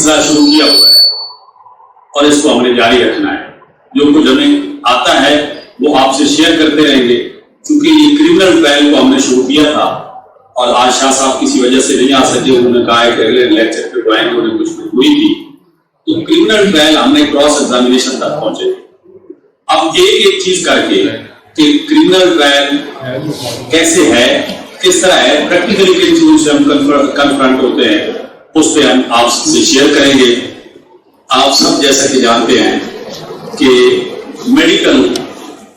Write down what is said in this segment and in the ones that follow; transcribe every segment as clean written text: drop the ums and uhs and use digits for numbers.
سلسلہ شروع کیا ہوا ہے اور اس کو ہم نے جاری رکھنا ہے. جو کچھ ہمیں آتا ہے وہ آپ سے شیئر کرتے رہیں گے. چونکہ یہ کرمنل ٹرائل کو ہم نے شروع کیا تھا اور آج شاہ صاحب کسی وجہ سے نہیں آ سکے. انہوں نے کہا ہے کہ اگلے لیکچر پہ آئیں گے, انہوں نے کچھ مجبوری تھی. تو کرمنل ٹرائل ہم نے کراس ایگزامینیشن تک پہنچے. اب ایک چیز کر کے کہ کرمنل ٹرائل کیسے ہے, کس طرح ہے, پریکٹیکلی کن چیزوں سے ہم کنفرنٹ ہوتے ہیں, اس پہ ہم آپ سے شیئر کریں گے. آپ سب جیسا کہ جانتے ہیں کہ میڈیکل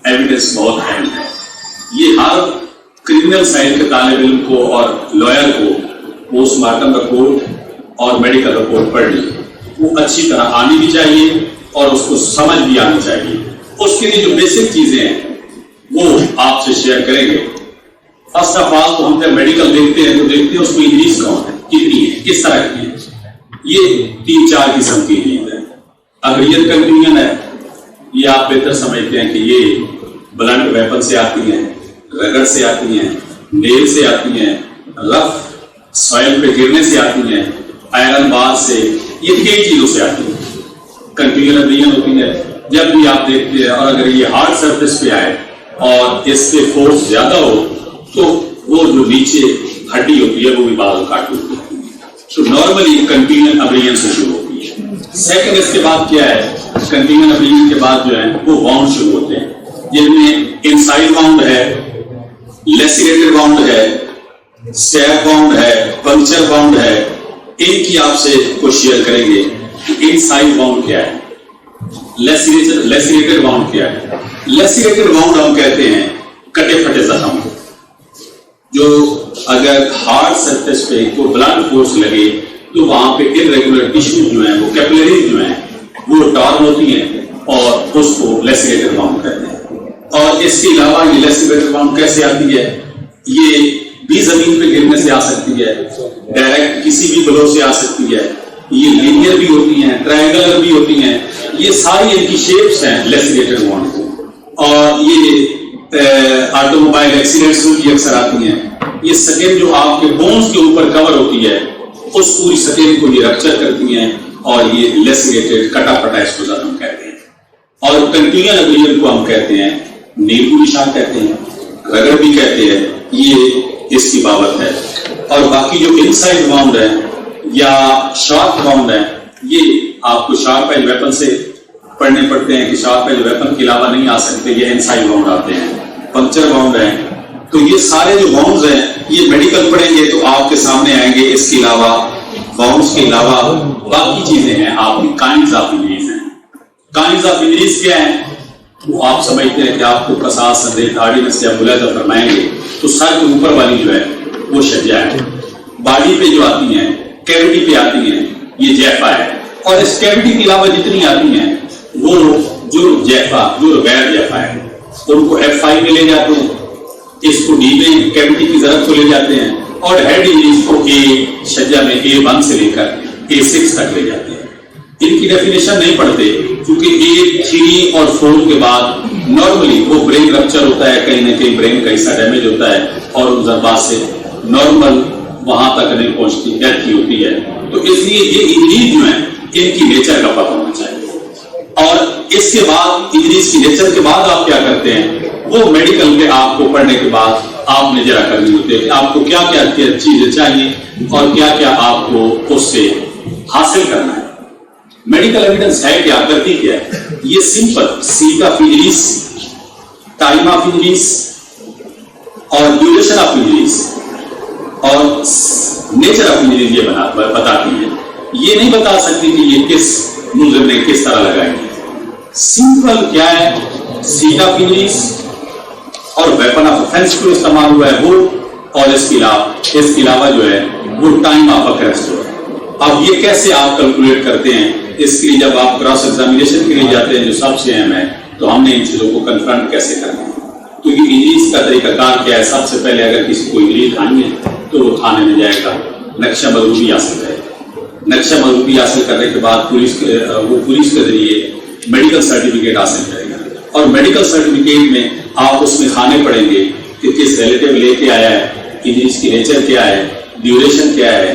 ایویڈنس بہت اہم ہے. یہ ہر کرمنل سائڈ کے طالب علم کو اور لائر کو پوسٹ مارٹم رپورٹ اور میڈیکل رپورٹ پڑھنی وہ اچھی طرح آنی بھی چاہیے اور اس کو سمجھ بھی آنی چاہیے. اس کے لیے جو بیسک چیزیں ہیں وہ آپ سے شیئر کریں گے. فرسٹ آف آل تو ہم جب میڈیکل دیکھتے ہیں تو دیکھتے ہیں اس کو انجریز کون ہے, کتنی ہے, کس طرح کی ہے. یہ 3-4 قسم کی انجریز ہے. اغلیت کنٹینیوم ہے, یہ آپ بہتر سمجھتے ہیں کہ یہ بلنٹ ویپن سے آتی ہیں, رگڑ سے آتی ہیں, نیل سے آتی ہیں, رف سوائل پہ گرنے سے آتی ہیں, آئرن بار سے, یہ کئی چیزوں سے آتی ہیں. کنٹینیوم ابلیشن ہوتی ہے جب بھی آپ دیکھتے ہیں, اور اگر یہ ہارڈ سرفیس پہ آئے اور اس سے فورس زیادہ ہو تو وہ جو نیچے ہڈی ہوتی ہے وہ بھی بعض اوقات ہوتی ہے. تو نارملی کنٹینیوم ابلیشن سے شروع ہوتی ہے. سیکنڈ اس کے بعد کیا ہے, کنٹینیوم ابلیشن کے بعد جو ہے وہ باؤنڈ شروع ہوتے ہیں, جن میں انسائڈ باؤنڈ ہے, لیسیریٹڈ باؤنڈ ہے, اسٹیپ باؤنڈ ہے, پنکچر باؤنڈ ہے. ان کی آپ سے کچھ شیئر کریں گے کہ انسائڈ باؤنڈ کیا ہے, لیسیریٹڈ باؤنڈ کیا ہے. لیسیریٹڈ باؤنڈ ہم کہتے ہیں کٹے پھٹے زخم, جو اگر ہارڈ سرفیس پہ کوئی بلڈ فورس لگے تو وہاں پہ ارریگولر ٹیشو جو ہیں, وہ کیپلریز جو ہیں وہ ٹارن ہوتی ہیں اور اس کو لیسیریٹڈ باؤنڈ کہتے ہیں. اور اس کے علاوہ یہ لیسیریٹڈ باؤنڈ کیسے آتی ہے, یہ بھی زمین پہ گرنے سے آ سکتی ہے, ڈائریکٹ کسی بھی بلو سے آ سکتی ہے, یہ لینئر بھی ہوتی ہیں, ٹرائنگولر بھی ہوتی ہیں. یہ ساری ان کی شیپس ہیں لیسیریٹڈ باؤنڈ. اور یہ آٹو موبائل ایکسیڈنٹس میں بھی اکثر آتی ہیں. یہ سکن جو آپ کے بونز کے اوپر کور ہوتی ہے اس پوری سکن کو یہ رپچر کرتی ہیں اور یہ لیسیریٹڈ کٹا پٹا اس کو زخم کہتے ہیں. اور کنٹینیوم ابلیشن کو ہم کہتے ہیں نیل کو نشان کہتے ہیں, رگڑ بھی کہتے ہیں. یہ اس کی بابت ہے. اور باقی جو انسائڈ باؤنڈ ہے یا شارپ باؤنڈ ہے, یہ آپ کو شارپ ایج ویپن سے پڑھنے پڑتے ہیں کہ شارپ ایج ویپن کے علاوہ نہیں آ سکتے, یہ انسائڈ باؤنڈ آتے ہیں. پنکچر باؤنڈ ہے. تو یہ سارے جو باؤنڈز ہیں یہ میڈیکل پڑھیں گے تو آپ کے سامنے آئیں گے. اس کے علاوہ باؤنڈز کے علاوہ باقی چیزیں ہیں آپ کی کائنڈز آف انجریز ہیں. کائنڈز آف انجریز کیا ہیں وہ آپ سمجھتے ہیں کہ آپ کو قصاص سندیت آرڈیننس یا ملاحظہ فرمائیں گے تو سر کے اوپر والی جو ہے وہ شجا ہے. باڈی پہ جو آتی ہیں, کیوٹی پہ آتی ہیں, یہ جیفا ہے. اور اس کیوٹی کے علاوہ جتنی آتی ہیں وہ جو جیفا جو غیر جیفا ہے ان کو F5 میں لے جاتے ہیں, اس کو ڈی میں کیوٹی کی ضرورت کو لے جاتے ہیں, اور ہیڈ انجریز کو A شجا میں A1 سے لے کر A6 تک لے جاتے ہیں. ان کی ڈیفینیشن نہیں پڑھتے کیونکہ A3 اور 4 کے بعد نارملی وہ برین رپچر ہوتا ہے, کہیں نہ کہیں برین کا حصہ ڈیمیج ہوتا ہے اور ان ضربات سے نارمل وہاں تک نہیں پہنچتی, ڈیتھ ہی ہوتی ہے. تو اس لیے یہ انجریز جو ہیں ان کی نیچر کا پتہ ہونا چاہیے. اور اس کے بعد انجریز کی نیچر کے بعد آپ کیا کرتے ہیں وہ میڈیکل میں آپ کو پڑھنے کے بعد آپ نے جرا کرنی ہوتی ہے کہ آپ کو کیا کیا چیزیں چاہیے اور کیا کیا آپ کو اس سے حاصل کرنا ہے. میڈیکل ایویڈنس ہے کیا, کرتی کیا ہے, یہ simple set of injuries, time of injuries اور ڈیوریشن آف انجریز اور نیچر آف انجریز یہ بتاتی ہے. یہ نہیں بتا سکتی کہ یہ کس ملزم نے کس طرح لگائی ہے. سمپل کیا ہے, سیٹ آف انجریز اور ویپن آف افینس کو استعمال ہوا ہے وہ, اور اس کے علاوہ جو ہے وہ ٹائم آف اکرنس جو ہے. اب یہ کیسے آپ کیلکولیٹ کرتے ہیں, اس کے لیے جب آپ کراس ایگزامینیشن کے لیے جاتے ہیں جو سب سے اہم ہے, تو ہم نے ان چیزوں کو کنفرنٹ کیسے کرنا ہے. کیونکہ انجریز کا طریقہ کار کیا ہے, سب سے پہلے اگر کسی کو انجری کھانی ہے تو وہ تھانے میں جائے گا, نقشہ مضبوطی حاصل کرے گا. نقشہ مضبوطی حاصل کرنے کے بعد پولیس کے ذریعے میڈیکل سرٹیفکیٹ حاصل کرے گا, اور میڈیکل سرٹیفکیٹ میں آپ اس میں کھانے پڑیں گے کہ کس ریلیٹیو لے کے آیا ہے, انجریز کی نیچر کیا ہے, ڈیوریشن کیا ہے,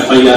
FIR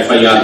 FIR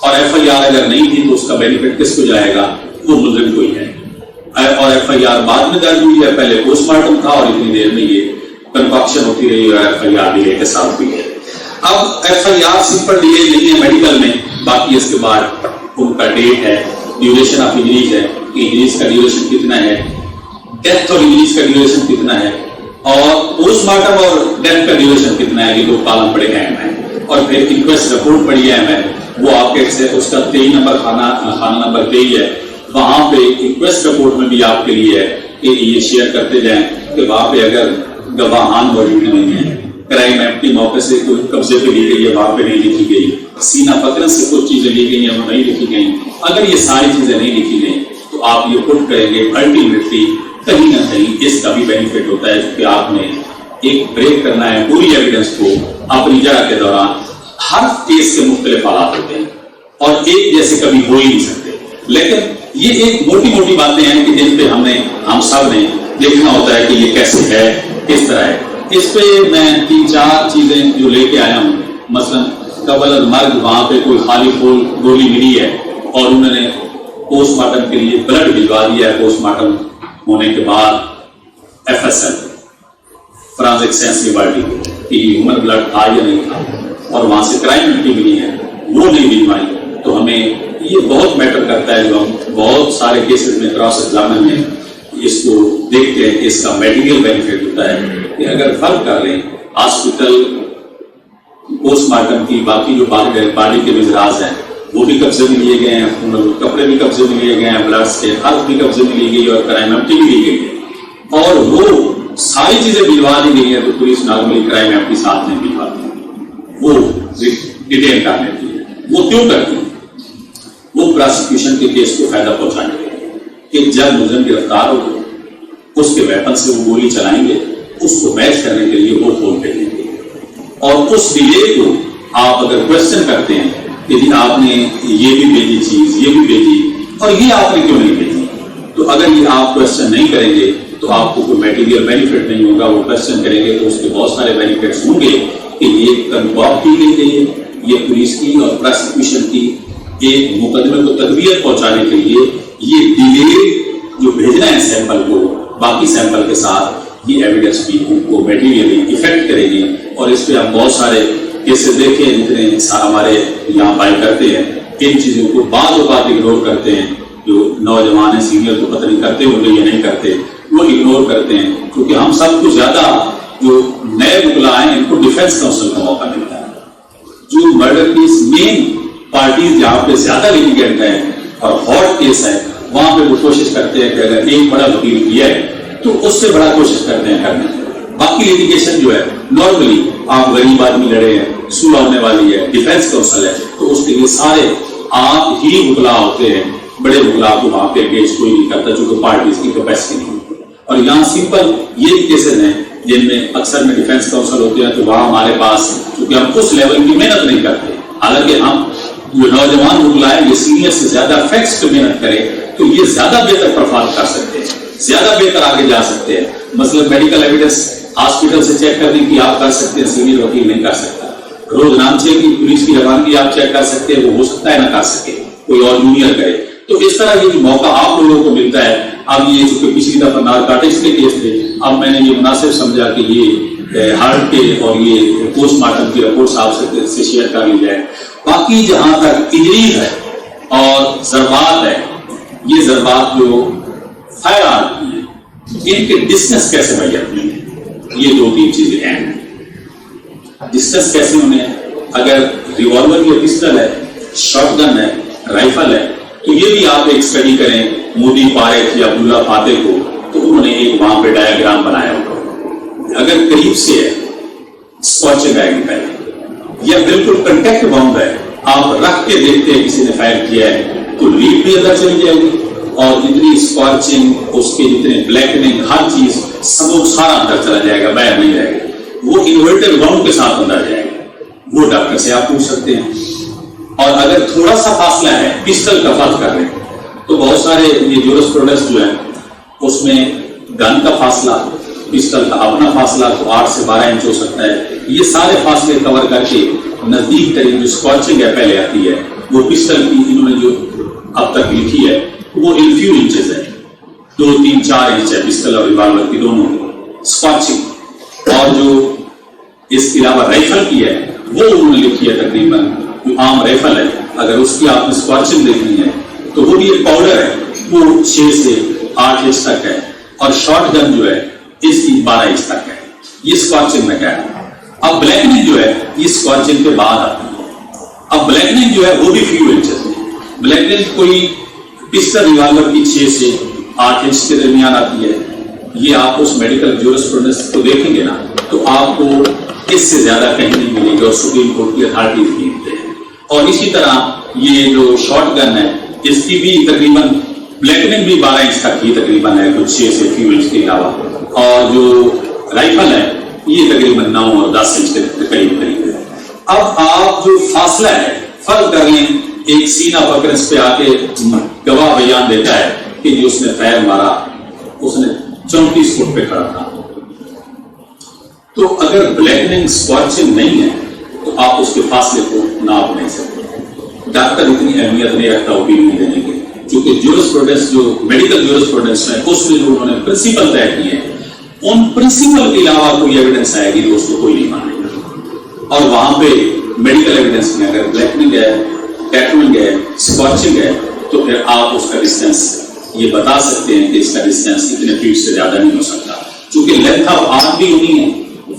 اور FIR اگر نہیں تھی تو اس کا بینیفٹ کس کو جائے گا؟ وہ ملزم کو ہی ہے. اور FIR بعد میں درج ہوئی ہے, پہلے پوسٹ مارٹم تھا اور اتنی دیر میں یہ کنفیکشن ہوتی رہی اور FIR ڈیلے کے ساتھ ہوئی ہے. اب FIR سمپل ڈیلے نہیں ہے میڈیکل میں, باقی اس کے بعد ان کا ڈیٹ ہے, ڈیوریشن آف انجریز ہے, انجریز کا ڈیوریشن کتنا ہے, ڈیتھ اور انجریز کا ڈیوریشن کتنا ہے, اور پوسٹ مارٹم اور ڈیتھ کا ڈیوریشن کتنا ہے. یہ دو کالم بڑے اہم ہیں. اور پھر انکویسٹ رپورٹ بڑی اہم ہے, وہ آپ کے اس کا 23 نمبر خانہ نمبر 23 ہے. وہاں پہ انکویسٹ رپورٹ میں بھی آپ کے لیے ہے کہ یہ شیئر کرتے جائیں کہ وہاں پہ اگر گواہان موجود نہیں ہیں, کرائم ایمٹی موقع سے کوئی قبضے پہ لی گئی ہے وہاں پہ نہیں لکھی گئی, سینہ فقرن سے کچھ چیزیں لی گئی ہیں وہ نہیں لکھی گئی, اگر یہ ساری چیزیں نہیں لکھی گئی تو آپ یہ پٹ کریں گے الٹیمیٹلی کہیں نہ کہیں اس کا بھی بینیفٹ ہوتا ہے کہ آپ نے ایک بریک کرنا ہے پوری ایویڈنس کو اپنی جگہ کے دوران. ہر کیس کے مختلف حالات ہوتے ہیں اور ایک جیسے کبھی ہو ہی نہیں سکتے, لیکن یہ ایک موٹی باتیں ہیں کہ جن پہ ہم سب نے دیکھنا ہوتا ہے کہ یہ کیسے ہے, کس طرح ہے. اس پہ میں 3-4 چیزیں جو لے کے آیا ہوں. مثلا قبل المرگ وہاں پہ کوئی خالی گولی ملی ہے اور انہوں نے پوسٹ مارٹم کے لیے بلڈ بھجوا دیا ہے. پوسٹ مارٹم ہونے کے بعد FSL فرانزک سائنس لیبارٹی کہ ہیومن بلڈ تھا یا نہیں تھا, اور وہاں سے کرائم ایمٹی ملی ہے وہ نہیں بھجوائی, تو ہمیں یہ بہت میٹر کرتا ہے. جو ہم بہت سارے کیسز میں کراس ایگزامن میں اس کو دیکھتے ہیں کہ اس کا میٹیریل بینیفٹ ہوتا ہے کہ اگر فرق کر لیں ہاسپٹل پوسٹ مارٹم کی باقی جو باڈی کے مزراج ہیں وہ بھی قبضے میں لیے گئے ہیں, کپڑے بھی قبضے میں لیے گئے ہیں, بلڈ سے ہیلتھ بھی قبضے میں لی گئی اور کرائم ایمٹی بھی لی گئی ہے, اور وہ ساری چیزیں بھجوا دی گئی ہیں. تو پولیس نارملی کرائم ایمٹی ساتھ میں بھجواتی ہے, وہ ڈیٹین کر لیتی ہے. وہ کیوں کرتی ہے؟ وہ پراسیکیوشن کے کیس کو فائدہ پہنچانے کے لیے کہ جب ملزم گرفتار ہو اس کے ویپن سے وہ گولی چلائیں گے, اس کو میچ کرنے کے لیے وہ کھول دیں گے, اور اس ڈیلے کو آپ اگر کوشچن کرتے ہیں کہ جی آپ نے یہ بھی بھیجی چیز, یہ بھی بھیجی, اور یہ آپ نے کیوں نہیں بھیجی, تو اگر یہ آپ کوشچن نہیں کریں گے تو آپ کو کوئی میٹیریل بینیفٹ نہیں ہوگا. وہ کوشچن کریں گے تو اس کے بہت سارے بینیفٹس ہوں گے کہ یہ کنفرم کی گئی ہے, یہ پولیس کی اور پراسیکیوشن کی ایک مقدمے کو تقویت پہنچانے کے لیے یہ ڈیلے جو بھیجنا ہے سیمپل کو باقی سیمپل کے ساتھ, یہ ایویڈنس بھی ان کو میٹیریلی افیکٹ کرے گی. اور اس پہ ہم بہت سارے کیسز دیکھیں جتنے ہمارے یہاں فائل کرتے ہیں, ان چیزوں کو بعض اوقات اگنور کرتے ہیں. جو نوجوان ہیں سینئر تو پتہ نہیں کرتے ہوں گے یا نہیں کرتے, وہ اگنور کرتے ہیں کیونکہ ہم سب کو زیادہ جو نئے مطلع ہیں ان کو ڈیفینس کونسل کا موقع ملتا ہے. جو مرڈر کیس مین پارٹیز جہاں پہ زیادہ لیٹیگنٹ ہیں اور ہاٹ کیس ہے وہاں پہ وہ کوشش کرتے ہیں کہ اگر ایک بڑا وکیل کیا ہے تو اس سے بڑا کوشش کرتے ہیں کرنے. باقی لیٹیگیشن جو ہے نارملی آپ غریب آدمی لڑے ہیں, سلح ہونے والی ہے, ڈیفینس کونسل ہے, تو اس کے لیے سارے آپ ہی مطلع ہوتے ہیں. بڑے مطلع کو وہاں پہ انگیج کوئی نہیں کرتا چونکہ پارٹیز کی کیپیسٹی نہیں ہوتی. اور یہاں سمپل یہ کیسز ہیں جن میں اکثر میں ڈیفینس کونسل ہوتے ہیں, تو وہاں ہمارے پاس چونکہ ہم اس لیول کی محنت نہیں کرتے, حالانکہ ہم جو نوجوان مطلع ہے یہ سینئر سے زیادہ فیکٹس پہ محنت کرے تو یہ زیادہ بہتر پرفارم کر سکتے ہیں, زیادہ بہتر آگے جا سکتے ہیں. مثلا میڈیکل ایویڈنس ہاسپٹل سے چیک کرنے کی آپ کر سکتے ہیں, سینئر وکیل نہیں کر سکتا. روز نامچے کی پولیس کی روانگی آپ چیک کر سکتے ہیں, وہ ہو سکتا ہے نہ کر سکے, کوئی اور جونیئر کرے. تو اس طرح یہ موقع آپ لوگوں کو ملتا ہے. اب یہ چونکہ پچھلی دفعہ نارکوٹکس کے کیس تھے, اب میں نے یہ مناسب سمجھا کہ یہ ہارٹ کے اور یہ پوسٹ مارٹم کی رپورٹس آپ سے شیئر کر لی جائے. باقی جہاں تک انجریز ہے اور ضربات ہے, یہ ضربات جو فائر آرم کی ہیں ان کے ڈسٹنس کیسے میجر ہوئی ہیں, یہ 2-3 چیزیں اہم ہیں. ڈسٹنس کیسے ہونے ہیں, اگر ریوالور یا پسٹل ہے, شارٹ گن ہے, رائفل ہے, تو یہ بھی آپ ایک اسٹڈی کریں مودی پاریکھ یا عبداللہ فاتح کو, تو انہوں نے ایک وہاں پہ ڈائیگرام بنایا ہوگا. اگر قریب سے ہے اسکواچنگ آئے گی پہلے, یا بالکل کنٹیکٹ باؤنڈ ہے, آپ رکھ کے دیکھتے ہیں کسی نے فائر کیا ہے تو لیڈ بھی اندر چلی جائے گی, اور جتنی اسکواچنگ اس کے جتنے بلیکننگ ہر چیز سب سارا اندر چلا جائے گا, باہر نہیں رہے گا. وہ انورٹر باؤنڈ کے ساتھ اندر جائے گا. وہ ڈاکٹر سے آپ پوچھ سکتے ہیں. اور اگر تھوڑا سا فاصلہ ہے, پسٹل کا فرض کر لیں, تو بہت سارے یہ جورس پروڈکٹس جو ہیں اس میں گن کا فاصلہ, پسٹل کا اپنا فاصلہ تو 8 سے 12 انچ ہو سکتا ہے. یہ سارے فاصلے کور کر کے نزدیک ترین جو اسکارچنگ ہے پہلے آتی ہے وہ پسٹل کی انہوں نے جو اب تک لکھی ہے وہ ان فیو انچز ہے، 2 3 4 انچ ہے پسٹل اور ریوالور کی دونوں اسکارچنگ. اور جو اس کے علاوہ رائفل کی ہے وہ انہوں نے لکھی ہے تقریباً جو عام رائفل ہے اگر اس کی آپ نے اسکارچنگ دیکھنی ہے تو وہ بھی ایک پاؤڈر ہے وہ 6 سے 8 انچ تک ہے، اور شارٹ گن جو ہے اس کی 12 انچ تک ہے. یہ اسکارچنگ میں کیا ہے. اب بلیکننگ جو ہے یہ اسکارچنگ کے بعد آتی ہے. اب بلیکننگ جو ہے وہ بھی فیو انچز ہے. بلیکننگ کوئی پسٹل ریوالور کی 6 سے 8 انچ کے درمیان آتی ہے. یہ آپ اس میڈیکل جورسپروڈنس کو دیکھیں گے نا تو آپ کو اس سے زیادہ کہیں نہیں ملے گی اور سپریم کورٹ کی اتھارٹی قیمت ہے. اور اسی طرح یہ جو شارٹ گن ہے اس کی بھی تقریباً بلیکننگ بھی 12 انچ تک کی تقریباً ہے کچھ 6 سے فیو انچ کے علاوہ، اور جو رائفل ہے یہ تقریباً 9 اور 10 انچ کے قریب ہے. اب آپ جو فاصلہ ہے فرق کر لیں، ایک سینہ فکرس پہ آ کے گواہ بیان دیتا ہے کہ جو اس نے فائر مارا اس نے 34 فٹ پہ کھڑا تھا. تو اگر بلیکننگ اسکارچنگ نہیں ہے تو آپ اس کے فاصلے کو ناپ نہیں سکتے. ڈاکٹر اتنی اہمیت نہیں رکھتا اوپینین دینے کی، چونکہ جورسپروڈنس جو میڈیکل جورسپروڈنس ہے اس میں جو انہوں نے پرنسپل طے کیے ہیں ان پرنسپل کے علاوہ کوئی ایویڈنس آئے گی تو اس کو کوئی نہیں مانے گا. اور وہاں پہ میڈیکل ایویڈنس میں اگر بلیکننگ ہے، ٹیٹوئنگ ہے، اسکارچنگ ہے تو پھر آپ اس کا ڈسٹینس یہ بتا سکتے ہیں کہ اس کا ڈسٹینس اتنے فیٹ سے زیادہ نہیں ہو سکتا، چونکہ لینتھ آف آرم بھی ہونی ہے،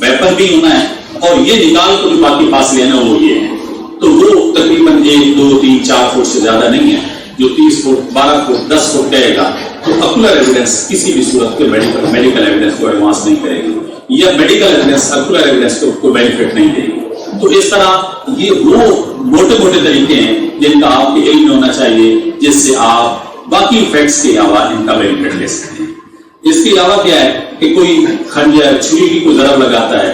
ویپن بھی ہونا ہے، اور یہ نکال کو جو باقی فاصلے ہیں نا وہ یہ ہیں. تو وہ تقریباً 1 2 3 4 فٹ سے زیادہ نہیں ہے. جو 30 فٹ 12 فٹ 10 فٹ کہے گا تو اکولر ایویڈنس کسی بھی صورت کے میڈیکل ایویڈنس کو ایڈوانس نہیں کرے گی، یا میڈیکل ایویڈنس اکولر ایویڈنس کو کوئی بینیفٹ نہیں دے گی. تو اس طرح یہ وہ موٹے موٹے طریقے ہیں جن کا آپ کے علم میں ہونا چاہیے جس سے آپ باقی فیکٹس کے علاوہ ان کا بینیفٹ لے سکتے ہیں. اس کے علاوہ کیا ہے کہ کوئی خنجر چھری کی کوئی ضرب لگاتا ہے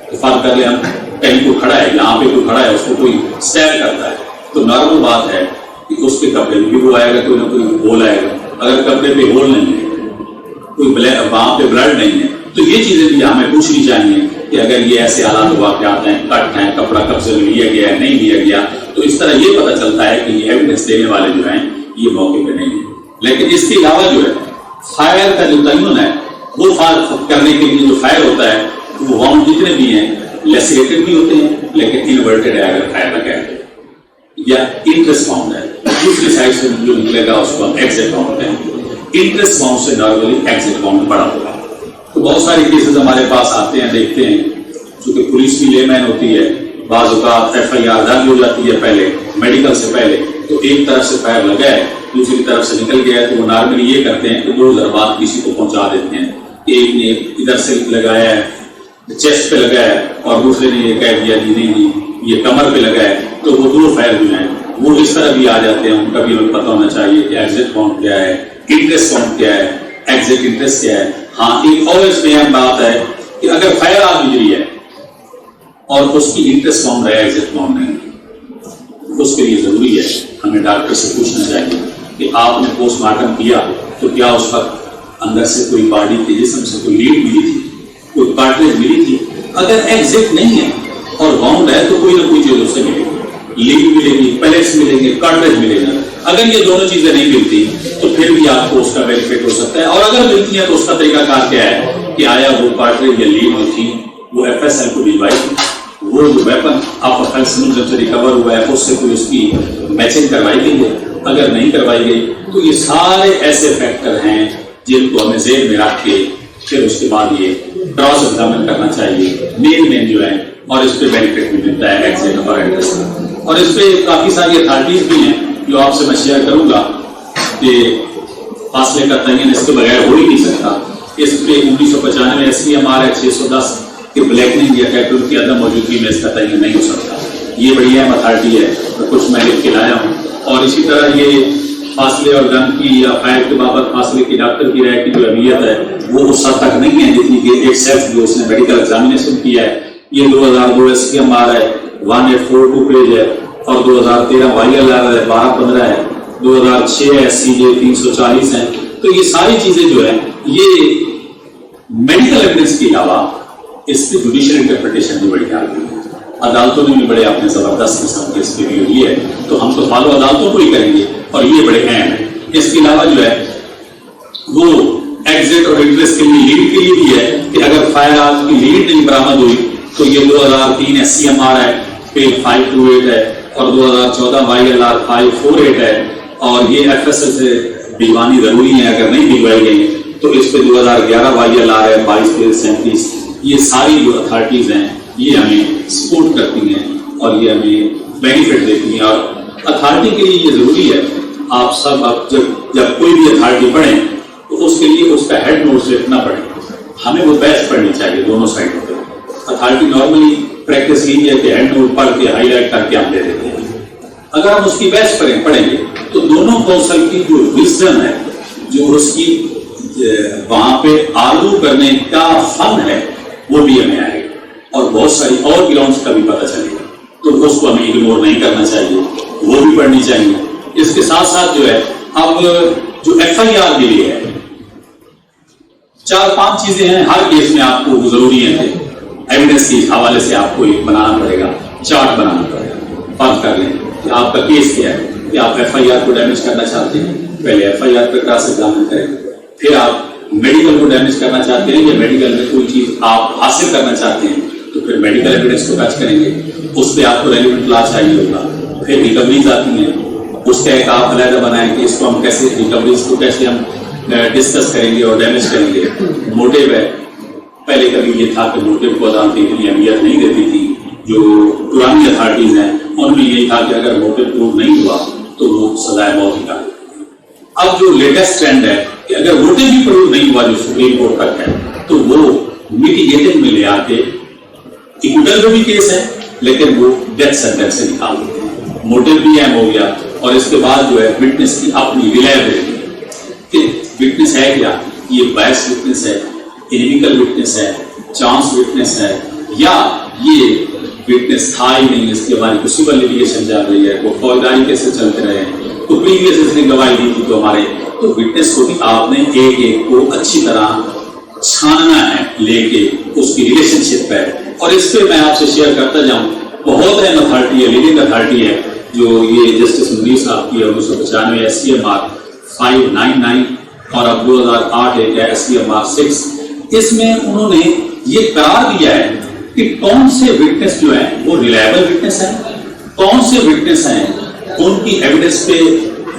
تو فرض کر لیں ہم کہیں کوئی کھڑا ہے، یہاں پہ کوئی کھڑا ہے اس کو کوئی اسٹیب کرتا ہے تو نارمل بات ہے کہ اس کے کپڑے میں بھی وہ آئے گا، کوئی نہ کوئی ہول آئے گا. اگر کپڑے پہ ہول نہیں ہے، کوئی وہاں پہ بلڈ نہیں ہے تو یہ چیزیں بھی ہمیں پوچھنی چاہیے کہ اگر یہ ایسے حالات واقعات ہیں، کٹ ہیں، کپڑا کب سے لیا گیا ہے نہیں لیا گیا، تو اس طرح یہ پتہ چلتا ہے کہ یہ ایویڈنس دینے والے جو ہیں یہ موقع پہ نہیں ہیں. لیکن اس کے علاوہ جو ہے فائر کا جو تعین ہے وہ فائر کرنے کے لیے جو فائر ہوتا ہے وہ واؤنڈ جتنے بھی ہیں لیسریٹڈ بھی ہوتے ہیں لیکن انورٹڈ ہے اگر فائر لگا ہے، یا انٹرسٹ باؤنڈ ہے دوسری سائڈ سے جو نکلے گا اس کو ہم ایگزٹ باؤنڈ ہیں. انٹرسٹ باؤنڈ سے نارملی ایگزٹ باؤنڈ بڑا ہوگا. تو بہت سارے کیسز ہمارے پاس آتے ہیں، دیکھتے ہیں، چونکہ پولیس بھی لے مین ہوتی ہے، بعض اوقات ایف آئی آر درج ہو جاتی ہے پہلے میڈیکل سے پہلے، تو ایک طرف سے فائر لگا ہے دوسری طرف سے نکل گیا ہے تو وہ نارملی یہ کرتے ہیں کہ 2 ضربات کسی کو پہنچا دیتے ہیں. ایک نے ادھر سے لگایا ہے چیسٹ پہ لگا ہے اور دوسرے نے یہ کہہ دیا کہ نہیں یہ کمر پہ لگا ہے، تو وہ 2 فائر جو ہیں وہ اس طرح بھی آ جاتے ہیں. ان کا بھی ہمیں پتہ ہونا چاہیے کہ ایگزٹ باؤنڈ کیا ہے، انٹرسٹ باؤنڈ کیا ہے، ایگزٹ انٹرسٹ کیا ہے. ہاں ایک اور اس میں اہم بات ہے کہ اگر فائر آ گزری ہے اور اس کی انٹرسٹ باؤنڈ ہے ایگزٹ باؤنڈ نہیں، اس کے لیے ضروری ہے ہمیں ڈاکٹر سے پوچھنا چاہیے کہ آپ نے پوسٹ مارٹم کیا تو کیا اس وقت اندر سے کوئی باڈی کے جسم سے کوئی لیڈ ملی تھی، کوئی کارٹریج ملی تھی. اگر ایگزٹ نہیں ہے اور باؤنڈ ہے تو کوئی نہ کوئی چیز اس سے ملے گی، لیڈ ملے گی، پیلیٹس ملیں گے، کارٹریج ملے گا. اگر یہ دونوں چیزیں نہیں ملتی تو پھر بھی آپ کو اس کا بینیفٹ ہو سکتا ہے. اور اگر ملتی ہیں تو اس کا طریقہ کار کیا ہے کہ آیا وہ کارٹریج یا لیڈ جو تھی وہ ایف ایس ایل کو بھجوائی تھی، وہ جو ویپن آپ سے ریکور ہوا ہے اس سے کوئی اس کی میچنگ کروائی گئی ہے. اگر نہیں کروائی گئی تو یہ سارے ایسے فیکٹر ہیں جن کو ہمیں ذہن میں رکھ کے پھر اس کے بعد یہ کراس ایگزامن کرنا چاہیے مین جو ہیں، اور اس پہ بینیفٹ بھی ملتا ہے ایگزٹ اور انٹرسٹ. اور اس پہ کافی ساری اتھارٹیز بھی ہیں جو آپ سے میں شیئر کروں گا کہ فاصلے کا تعین اس کے بغیر ہو ہی نہیں سکتا. اس پہ 1995 ایس پی ایم آر ہے 610 کہ بلیکننگ یا ٹیٹو کی عدم موجودگی میں اس کا تعین نہیں ہو سکتا. یہ بڑی اہم اتھارٹی ہے، کچھ میں لکھ کے لایا ہوں. اور اسی طرح یہ فاصلے اور گن کی یا فائر کے بابت فاصلے کی ڈاکٹر کی رائے کی جو اہمیت ہے وہ اس حد تک نہیں ہے جتنی کہ ایک سیلف جو اس نے میڈیکل ایگزامینیشن کیا ہے. یہ 2002 ایس پی ایم آر ہے 1842 پیج ہے، اور 2013 وائی ایل آر ہے 1215 ہے، 2006 ایس سی جے 340 ہے. تو یہ ساری چیزیں جو ہیں یہ میڈیکل ایویڈنس کے علاوہ اس کی جوڈیشل انٹرپریٹیشن بھی بڑی آ گئی ہے. عدالتوں نے بھی بڑے اپنے زبردست قسم کے اس کے لیے لیے ہے، تو ہم تو فالو عدالتوں کو ہی کریں گے، اور یہ بڑے اہم ہے۔ اس کے علاوہ جو ہے وہ ایگزٹ اور انٹرسٹ کے لیے لیڈ کے لیے بھی ہے کہ اگر فائر آرم کی لیڈ نہیں برآمد ہوئی تو یہ 2003 SCMR ہے پیج 528 ہے، اور 2014 YLR 548 ہے، اور یہ FSL سے دیوانی ضروری ہے، اگر نہیں دلوائی گئی تو اس پہ 2011 YLR ہے 22-37۔ یہ ساری جو اتھارٹیز ہیں یہ ہمیں سپورٹ کرتی ہیں اور یہ ہمیں بینیفٹ دیتی ہیں، اور اتھارٹی کے لیے یہ ضروری ہے آپ سب اب جب کوئی بھی اتھارٹی پڑھیں تو اس کے لیے اس کا ہیڈ نوٹس لکھنا پڑے، ہمیں وہ بیچ پڑھنی چاہیے دونوں سائڈوں پہ۔ اتھارٹی نارملی پریکٹس یہی ہے کہ ہیڈ نوٹ پڑھ کے ہائی لائٹ کر کے ہم دے دیتے ہیں، اگر ہم اس کی بیچ پڑھیں گے تو دونوں کونسل کی جو وزڈم ہے، جو اس کی وہاں پہ آرگو کرنے کا فن ہے وہ بھی ہمیں آئے گا، اور بہت ساری اور گراؤنڈس کا بھی پتہ چلے گا، تو اس کو ہمیں اگنور نہیں کرنا چاہیے، وہ بھی پڑھنی چاہیے۔ اس کے ساتھ ساتھ جو ہے اب جو FIR کے لیے ہے 4-5 چیزیں ہیں ہر کیس میں آپ کو ضروری ہیں کہ ایویڈنس کے حوالے سے آپ کو ایک بنانا پڑے گا، چارٹ بنانا پڑے گا، فرض کر لیں کہ آپ کا کیس کیا ہے کہ آپ FIR کو ڈیمیج کرنا چاہتے ہیں، پہلے FIR پہ کراس ایگزامن کریں، پھر آپ میڈیکل کو ڈیمیج کرنا چاہتے ہیں یا میڈیکل میں کوئی چیز آپ حاصل کرنا چاہتے ہیں تو پھر میڈیکل ایویڈنس کو ٹچ کریں گے، اس پہ آپ کو ریلیونٹ لا چاہیے ہوگا، پھر ریکوریز آتی ہیں، اس کا ایک آپ علیحدہ بنائیں کہ اس کو ہم کیسے ریکوریز کو کیسے ہم ڈسکس کریں گے اور ڈیمیج کریں گے۔ موٹیو ہے، پہلے کبھی یہ تھا کہ موٹیو کو عدالتیں اتنی اہمیت نہیں دیتی تھی، جو پرانی اتھارٹیز ہیں ان میں یہی تھا کہ اگر موٹیو پروف نہیں ہوا تو وہ سزائے موت ہی کا۔ اب جو لیٹسٹ ٹرینڈ ہے کہ اگر موٹیو بھی پروف نہیں ہوا جو سپریم کورٹ تک ہے تو وہ میٹیگیٹنگ میں لے آ کے ایکوٹل میں بھی کیس ہے لیکن وہ ڈیتھ سینٹینس سے نکال دیتے ہیں، موٹیو بھی اہم ہو گیا، اور اس کے بعد جو ہے وٹنس کی اپنی ریلائبلٹی کہ وٹنس ہے کیا، یہ بائس وٹنس ہے، انیمیکل وٹنس ہے، چانس وٹنس ہے، یا یہ وٹنس تھا ہی نہیں، اس کی ہماری کو سول لیٹیگیشن چل رہی ہے، وہ فوجداری کیسے چلتے رہے تو پریویس اس نے گواہی دی تھی، تو ہمارے تو وٹنس کو بھی آپ نے ایک ایک کو اچھی طرح چھاننا ہے لے کے اس کی ریلیشن شپ ہے۔ اور اس پہ میں آپ سے شیئر کرتا جاؤں، بہت اہم اتھارٹی ہے، لیڈنگ اتھارٹی ہے جو یہ جسٹس منیر صاحب کی 1995 SCMR 599 اور اب 2008 ایک ہے SCMR 6۔ اس میں انہوں نے یہ قرار دیا ہے کہ کون سے وٹنس جو ہیں وہ ریلائبل وٹنس ہیں، کون سے وٹنس ہیں ان کی ایویڈنس پہ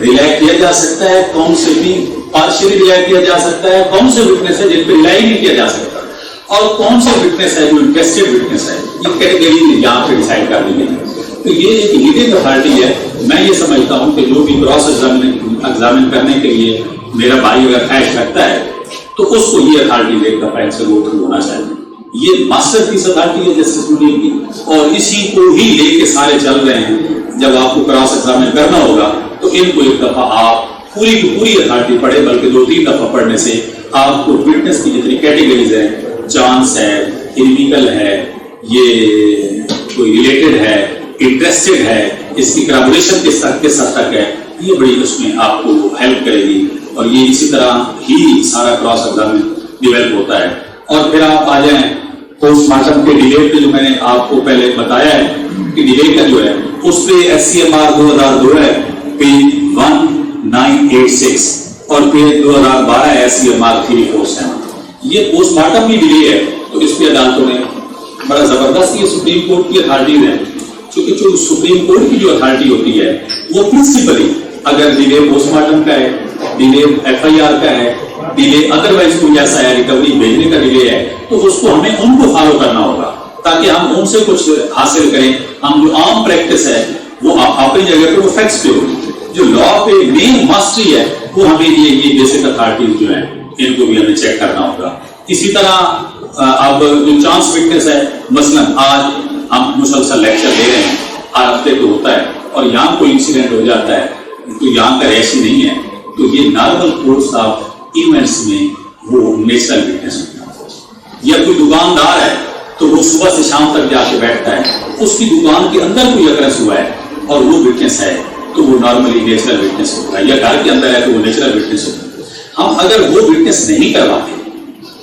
ریلائی کیا جا سکتا ہے، کون سے بھی پارشلی ریلائی کیا جا سکتا ہے، کون سے وٹنس ہے جن پہ ریلائی نہیں کیا جا سکتا، اور کون سے وٹنس ہے جو انٹرسٹڈ وٹنس ہے۔ یہ کیٹیگری یہاں پہ ڈیسائیڈ کر دی گئی ہے۔ تو یہ ایک لیڈنگ اتھارٹی ہے۔ میں یہ سمجھتا ہوں کہ جو بھی کراس ایگزامن کرنے کے لیے میرا بھائی اگر خواہش رکھتا ہے تو اس کو یہ اتھارٹی ایک دفعہ سے گو تھرو ہونا چاہیے۔ یہ ماسٹر پیس اتھارٹی ہے جسٹس منیر کی، اور اسی کو ہی لے کے سارے چل رہے ہیں۔ جب آپ کو کراس ایگزامن کرنا ہوگا تو ان کو ایک دفعہ آپ پوری کی پوری اتھارٹی پڑھے، بلکہ 2-3 دفعہ پڑھنے سے آپ کو وٹنس کی جتنی کیٹیگریز ہیں، چانس ہے، انیمیکل ہے، یہ کوئی ریلیٹڈ ہے، انٹرسٹڈ ہے، اس کی کرابوریشن کس حد تک ہے، یہ بڑی اس میں آپ کو ہیلپ کرے گی، اور یہ اسی طرح ہی سارا کراس ایگزامن ڈیولپ ہوتا ہے۔ اور پھر آپ آ جائیں پوسٹ مارٹم کے ڈیلے پہ، جو میں نے آپ کو پہلے بتایا ہے کہ ڈیلے کا جو ہے اس پہ SCMR 2002 ہے پیج 1986، اور پیج 2012 ہے SCMR 347۔ یہ پوسٹ مارٹم بھی ڈیلے ہے، تو اس پہ عدالتوں نے بڑا زبردست یہ سپریم کورٹ کی اتھارٹیز ہے، کیونکہ جو سپریم کورٹ کی جو اتھارٹی ہوتی ہے وہ پرنسپلی اگر ڈیلے پوسٹ مارٹم کا ہے، ڈیلے FIR کا ہے، ڈیلے ادروائز کوئی ایسا ہے ریکوری بھیجنے کا ڈیلے ہے، تو اس کو ہمیں ان کو فالو کرنا ہوگا تاکہ ہم ان سے کچھ حاصل کریں۔ ہم جو عام پریکٹس ہے وہ اپنی جگہ پہ وہ فیکٹس پہ ہوگی، جو لا پہ مین ماسٹری ہے وہ ہمیں یہ بیسک اتھارٹیز جو ہیں ان کو بھی ہمیں چیک کرنا ہوگا۔ اسی طرح اب جو چانس وٹنس ہے، مثلا آج ہم مسلسل لیکچر دے رہے ہیں، ہر ہفتے کو ہوتا ہے، اور یہاں کوئی انسیڈنٹ ہو جاتا ہے تو یہاں کا ریشی نہیں ہے، تو یہ نارمل کورس آف ایونٹس میں وہ نیچرل وٹنس ہوتا ہے۔ یا کوئی دکاندار ہے تو وہ صبح سے شام تک جا کے بیٹھتا ہے، اس کی دکان کے اندر کوئی اکرس ہوا ہے اور وہ وٹنس ہے تو وہ نارملی نیچرل وٹنس ہوتا ہے، یا گھر کے اندر ہے تو وہ نیچرل وٹنس ہوتا ہے۔ ہم اگر وہ وٹنس نہیں کرواتے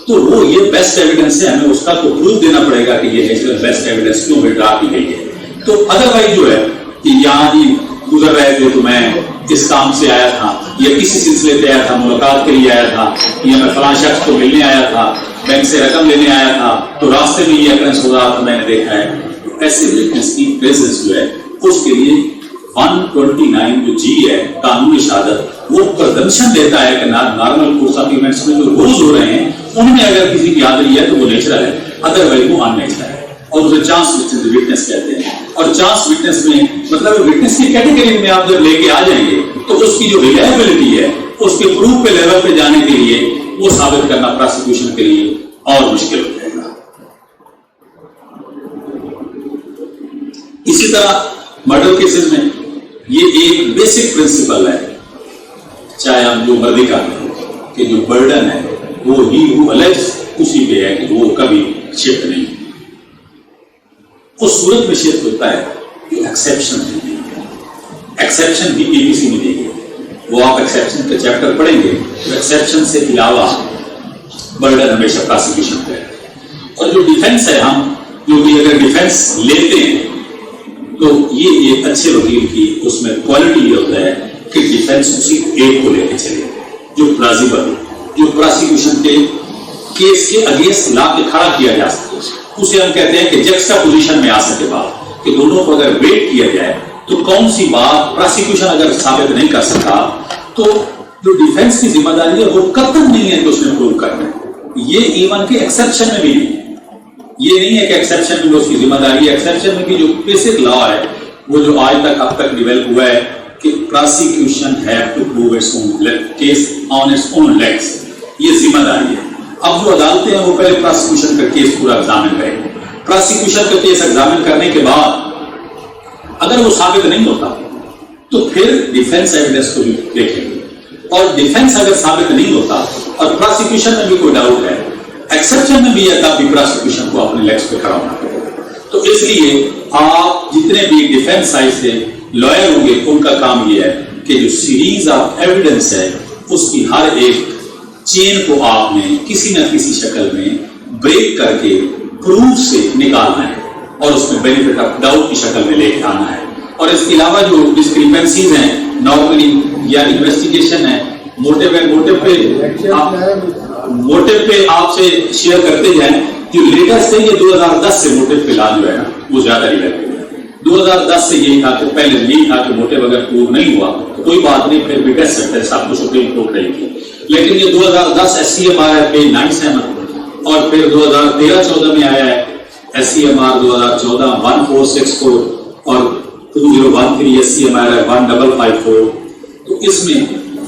تو وہ یہ بیسٹ ایویڈنس ہے, ہمیں اس کا تو پروف دینا پڑے گا کہ یہ نیچرل بیسٹ ایویڈنس کیوں ڈرا کی گئی ہے. تو ادروائز جو ہے کہ یہاں جی گزر رہے تھے تو میں اس کام سے آیا تھا, یا کسی سلسلے پہ آیا تھا, ملاقات کے لیے آیا تھا, یا میں فلاں شخص کو ملنے آیا تھا, بینک سے رقم لینے آیا تھا, تو راستے میں یہ اکرنس ہو رہا تھا, میں نے دیکھا ہے. ایسے وٹنس کی پریزنس جو ہے اس کے لیے 129 جو جی ہے قانونی شہادت, وہ پرزمپشن دیتا ہے کہ نارمل کورس آف ایونٹس میں جو روز ہو رہے ہیں ان میں اگر کسی کی حاضری ہے تو وہ نیچرل ہے, ادروائز وہ ان نیچرل ہے, اور اسے چانس وٹنس کہتے ہیں. اور چانس وٹنس میں مطلب وٹنس کی کیٹیگری میں آپ جب لے کے آ جائیں گے تو اس کی جو ریلائبلٹی ہے اس کے پروف پہ لیول پہ جانے کے لیے وہ ثابت کرنا پروسیکیوشن کے لیے اور مشکل ہو جائے گا. اسی طرح مرڈر کیسز میں یہ ایک بیسک پرنسپل ہے, چاہے ہم جو مرضی کا کہ جو برڈن ہے وہ ہی وہ الگ اسی پہ ہے کہ وہ کبھی شفٹ نہیں, اس صورت میں شفٹ ہوتا ہے کہ ایکسیپشن نہیں ہے. ایکسیپشن بھی اے بی سی میں دی گئی, وہ آپ ایکسیپشن کا چیپٹر پڑھیں گے تو ایکسیپشن سے علاوہ برڈن ہمیشہ پروسیکیوشن پہ ہے. اور جو ڈیفینس ہے, ہم جو بھی اگر ڈیفینس لیتے ہیں تو یہ ایک اچھے وکیل کی اس میں کوالٹی یہ ہوتا ہے کہ ڈیفینس اسی ایک کو لے کے چلے جو پلازیبل, جو پروسیکیوشن کے کیس کے اگینسٹ لا کے کھڑا کیا جا سکے, اسے ہم کہتے ہیں کہ جیکسٹا پوزیشن میں آ سکے بات, کہ دونوں کو اگر ویٹ کیا جائے تو کون سی بات پروسیکیوشن اگر ثابت نہیں کر سکا تو جو ڈیفینس کی ذمہ داری ہے وہ قطعاً نہیں ہے کہ اس نے پروو کرنا ہے. یہ ایون کے ایکسیپشن میں بھی نہیں ہے, یہ نہیں ہے کہ ایکسیپشن میں اس کی ذمہ داری ہے. ایکسیپشن میں بھی جو بیسک لا ہے وہ جو آج تک اب تک ڈیولپ ہوا ہے کہ prosecution have to prove its own case on its own legs, یہ ذمہ داری ہے. اب جو عدالتیں ہیں وہ پہلے پروسیکیوشن کا کیس پورا ایگزامن کریں گے, پروسیکیوشن کا کیس ایگزامن کرنے کے بعد اگر وہ ثابت نہیں ہوتا تو پھر ڈیفینس ایویڈنس کو بھی دیکھیں گے, اور ڈیفینس اگر ثابت نہیں ہوتا اور پروسیکیوشن میں بھی کوئی ڈاؤٹ ہے, ایکسیپشن میں بھی ہے, تب بھی پروسیکیوشن کو اپنے لیگس پہ کھڑا ہونا پڑے گا. تو اس لیے آپ جتنے بھی ڈیفینس سائڈ سے لائر ہوں گے ان کا کام یہ ہے کہ جو سیریز آف ایویڈنس ہے اس کی ہر ایک چین کو آپ نے کسی نہ کسی شکل میں بریک کر کے پروف سے نکالنا ہے اور اس میں بینیفٹ آف ڈاؤٹ کی شکل میں لے کے آنا ہے. اور اس کے علاوہ جو ڈسکریپنسیز ہیں نارملی یا انویسٹیگیشن ہے, موٹیو پہ آپ سے شیئر کرتے جائیں. جو لیٹسٹ ہے یہ 2010 سے موٹیو پہ لا جو ہے نا وہ زیادہ ریلیکٹ ہے. 2010 سے یہی تھا کہ پہلے یہی تھا کہ موٹیو اگر پروو نہیں ہوا تو کوئی بات نہیں, پھر بھی ٹیسٹ سکتے سب کو سپریم کورٹ رہی تھی. لیکن یہ 2010 ایس سی ایم آر ہے پیج 97, اور پھر 2013-14 میں آیا ہے ایس سی ایم آر 2014 1464 اور 2013 ایس سی ایم آر ہے 1554. تو اس میں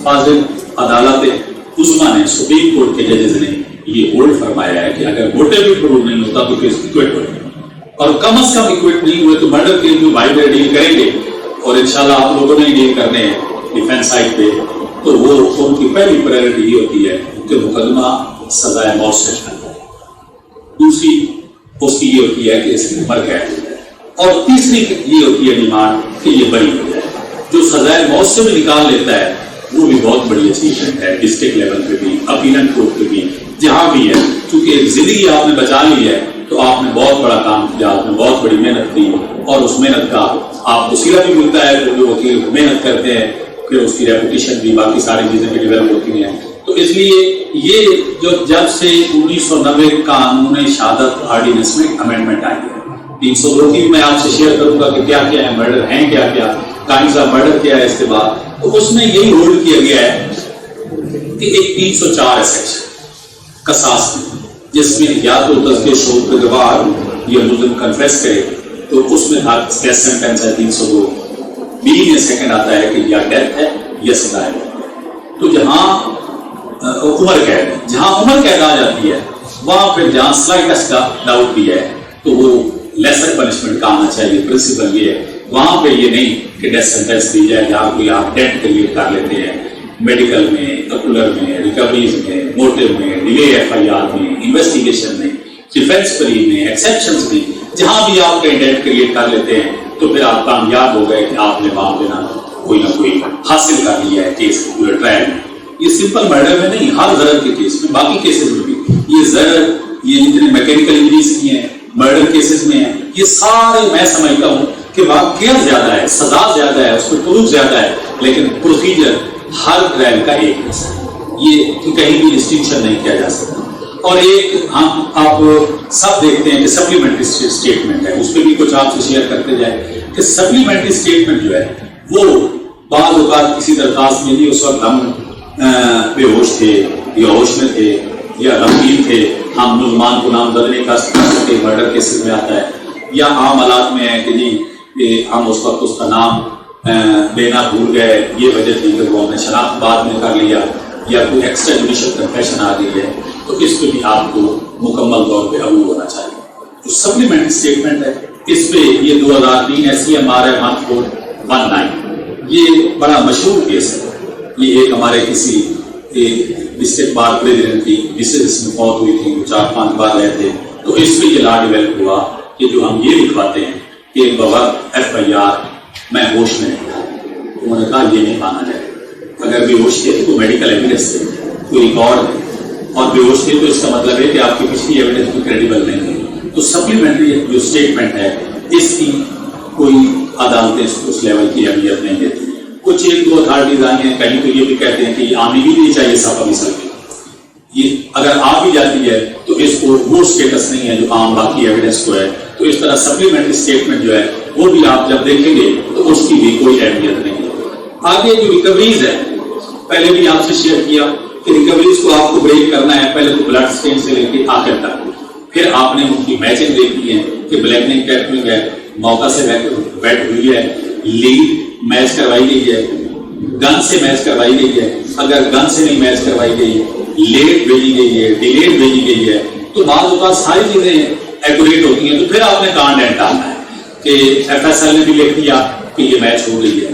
فاضل عدالت عظمیٰ نے سپریم کورٹ کے ججز نے یہ ہولڈ فرمایا ہے کہ اگر موٹیو بھی پروو نہیں ہوتا تو کیس ایکویٹ ہو جائے, اور کم از کم ایکویٹ نہیں ہوئے تو مرڈر کے جو بھائی بھائی ڈیل کریں گے, اور انشاءاللہ آپ لوگوں نے ڈیل کرنے ہیں ڈیفینس سائڈ پہ, تو وہ ان کی پہلی پرائرٹی یہ ہوتی ہے کہ مقدمہ سزائے موت سے ہے, دوسری اس کی یہ ہوتی ہے کہ اس کی عمر قید ہو جائے, اور تیسری یہ ہوتی ہے ڈیمانڈ کہ یہ بری ہو جائے. جو سزائے موت سے بھی نکال لیتا ہے وہ بھی بہت بڑی اچیومنٹ ہے, ڈسٹرکٹ لیول پہ بھی, اپیلنٹ کورٹ پہ بھی, جہاں بھی ہے. کیونکہ زندگی آپ نے بچا لی ہے تو آپ نے بہت بڑا کام کیا, آپ نے بہت بڑی محنت کی, اور اس محنت کا آپ کو صلہ بھی ملتا ہے. جو وکیل محنت کرتے ہیں پھر اس کی ریپوٹیشن بھی, باقی ساری چیزیں بھی ڈیولپ ہوتی ہیں. تو اس لیے یہ جو جب سے 1990 قانون شہادت آرڈیننس میں امینڈمنٹ آئی ہے, 302 کی میں آپ سے شیئر کروں گا کہ کیا کیا ہے مرڈر ہیں, کیا کیا کائنڈز آف مرڈر کیا ہے اس کے بعد. تو اس میں یہی ہولڈ کیا گیا ہے کہ ایک 304 ہے سیکشن قصاص میں, جس میں یا تو تذکیہ شہود کے گواہ یا ملزم کنفیس کرے, تو اس میں ڈیتھ سینٹنس ہے 302. بی میں سیکنڈ آتا ہے کہ یا ڈیتھ ہے یا سزا ہے. تو جہاں عمر قید ہے, جہاں عمر قید آ جاتی ہے وہاں پھر جہاں سلائٹسٹ کا ڈاؤٹ بھی ہے تو وہ لیسر پنشمنٹ کا آنا چاہیے. پرنسپل یہ ہے, وہاں پہ یہ نہیں کہ ڈیتھ سینٹنس دی جائے, جہاں کوئی آپ ڈیتھ کلیئر کر لیتے ہیں میڈیکل میں, اکولر میں, ریکوریز میں, موٹیو میں, ڈیلے ایف آئی آر میں, انویسٹیگیشن میں, ڈیفینس پری میں, ایکسیپشنز میں, جہاں بھی آپ کا ڈیتھ کلیئر کر لیتے ہیں تو پھر آپ کامیاب ہو گئے کہ آپ نے معاملے نہ کوئی حاصل کر لیا ہے کیس پورے ٹرائل میں. یہ سمپل مرڈر میں نہیں, ہر ضرر کے کیس میں, باقی کیسز میں بھی یہ ضرر، یہ جتنے میکینیکل انجریز کی ہیں، مرڈر کیسز میں ہیں، یہ سارے میں سمجھتا ہوں کہ واقعہ زیادہ ہے، سزا زیادہ ہے، اس کو پروف زیادہ ہے، لیکن پروسیجر ہر کرائم کا ایک جیسا ہے، یہ کہیں بھی ڈسٹنکشن نہیں کیا جا سکتا۔ اور ایک ہم آپ سب دیکھتے ہیں کہ سپلیمنٹری اسٹیٹمنٹ ہے، اس پہ بھی کچھ آپ سے شیئر کرتے جائیں کہ سپلیمنٹری اسٹیٹمنٹ جو ہے وہ بعض اوقات کسی درخواست میں بھی اس وقت ہم بے ہوش تھے یا ہوش میں تھے یا غمگین تھے، ہم ملزمان کو نامزد نہیں کر سکتے، مرڈر کیسز میں آتا ہے، یا عام حالات میں ہے کہ جی ہم اس وقت اس کا نام لینا بھول گئے، یہ وجہ تھی کہ وہ ہم نے شناخت بعد میں کر لیا، یا کوئی ایکسٹرا جوڈیشل کنفیشن آ گئی ہے، تو اس پہ بھی آپ کو مکمل طور پہ عبور ہونا چاہیے۔ جو سپلیمنٹری اسٹیٹمنٹ ہے اس پہ یہ 2003 SCMR 1419 یہ بڑا مشہور کیس ہے۔ یہ ایک ہمارے کسی ڈسٹرکٹ بار پریزیڈنٹ کی مسز میں فوت ہوئی تھی، 4-5 بار رہے تھے، تو اس پہ یہ لا ڈیولپ ہوا کہ جو ہم یہ لکھواتے ہیں کہ بغیر FIR میں ہوش میں نہیں تھا، انہوں نے کہا یہ نہیں مانا جائے، اگر بے ہوش تھے تو میڈیکل ایویڈنس تھے، کوئی ریکارڈ نہیں، اور بے ہوش تھے تو اس کا مطلب ہے کہ آپ کی پچھلی ایویڈنس بھی کریڈیبل نہیں ہے۔ تو سپلیمنٹری جو اسٹیٹمنٹ ہے اس کی کوئی عدالتیں اس لیول کی اہمیت نہیں دیتی۔ کچھ ایک دو اتھارٹیز آئی ہیں، کہیں تو یہ بھی کہتے ہیں کہ یہ آنی بھی نہیں چاہیے صاحب ابھی سر کی، یہ اگر آ بھی جاتی ہے تو اس کو وہ اسٹیٹس نہیں ہے جو عام باقی ایویڈنس کو ہے۔ تو اس طرح سپلیمنٹری اسٹیٹمنٹ جو ہے وہ بھی آپ جب دیکھیں گے تو اس کی بھی کوئی اہمیت نہیں ہے۔ آگے جو ریکوریز ہے، پہلے بھی آپ سے شیئر کیا کہ ریکوریز کو آپ کو بریک کرنا ہے، پہلے تو بلڈ اسٹین سے لے کے آخر تک، پھر آپ نے ان کی میچنگ دیکھی ہے کہ بلیکنگ ٹیکنک ہے، موقع سے ویٹ ہوئی ہے، لیڈ میچ کروائی گئی ہے، گن سے میچ کروائی گئی ہے، اگر گن سے نہیں میچ کروائی گئی، لیٹ بھیجی گئی ہے، ڈیلیٹ بھیجی گئی ہے، تو بعض اوقات ساری چیزیں ایکوریٹ ہوتی ہیں، تو پھر آپ نے کہاں ڈینٹ ڈالنا ہے کہ FSL نے بھی لکھ دیا کہ یہ میچ ہو گئی ہے،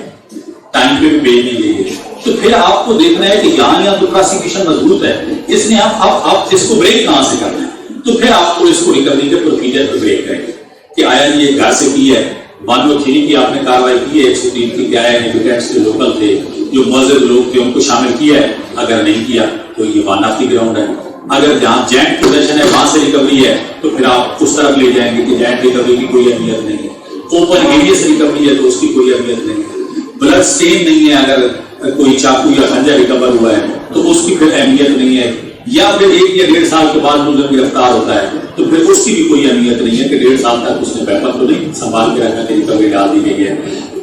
ٹائم پہ بھی بھیج دی گئی ہے، تو پھر آپ کو دیکھنا ہے کہ یہاں تو پروسیکیوشن مضبوط ہے، اس نے آپ اس کو بریک کہاں سے کرنا ہے، تو پھر آپ کو اس کو ریکوری کے پروسیجر پہ بریک کریں گے کہ آیا یہ گھر سے کی ہے، 103 کی آپ نے کاروائی کی ہے، 103 کی کیا ہے، نیگیٹیوز کے لوکل تھے، جو معذر لوگ تھے ان کو شامل کیا ہے، اگر نہیں کیا تو یہ 1 آف دی گراؤنڈ ہے۔ اگر جہاں جینٹ پوزیشن ہے وہاں سے ریکوری ہے تو پھر آپ اس طرف لے جائیں گے کہ جینٹ ریکوری کی کوئی اہمیت نہیں ہے، اوپن ایریس ریکوری ہے تو اس کی کوئی اہمیت نہیں ہے، بلڈ سٹین نہیں ہے، اگر کوئی چاقو یا خنجر ریکور ہوا ہے تو اس کی پھر اہمیت نہیں ہے، یا پھر 1 یا 1.5 سال کے بعد ملزم گرفتار ہوتا ہے تو پھر اس کی بھی کوئی اہمیت نہیں ہے کہ 1.5 سال تک اس نے پیپر تو نہیں سنبھال کے رکھا کہ ریکوری ڈال دی گئی ہے۔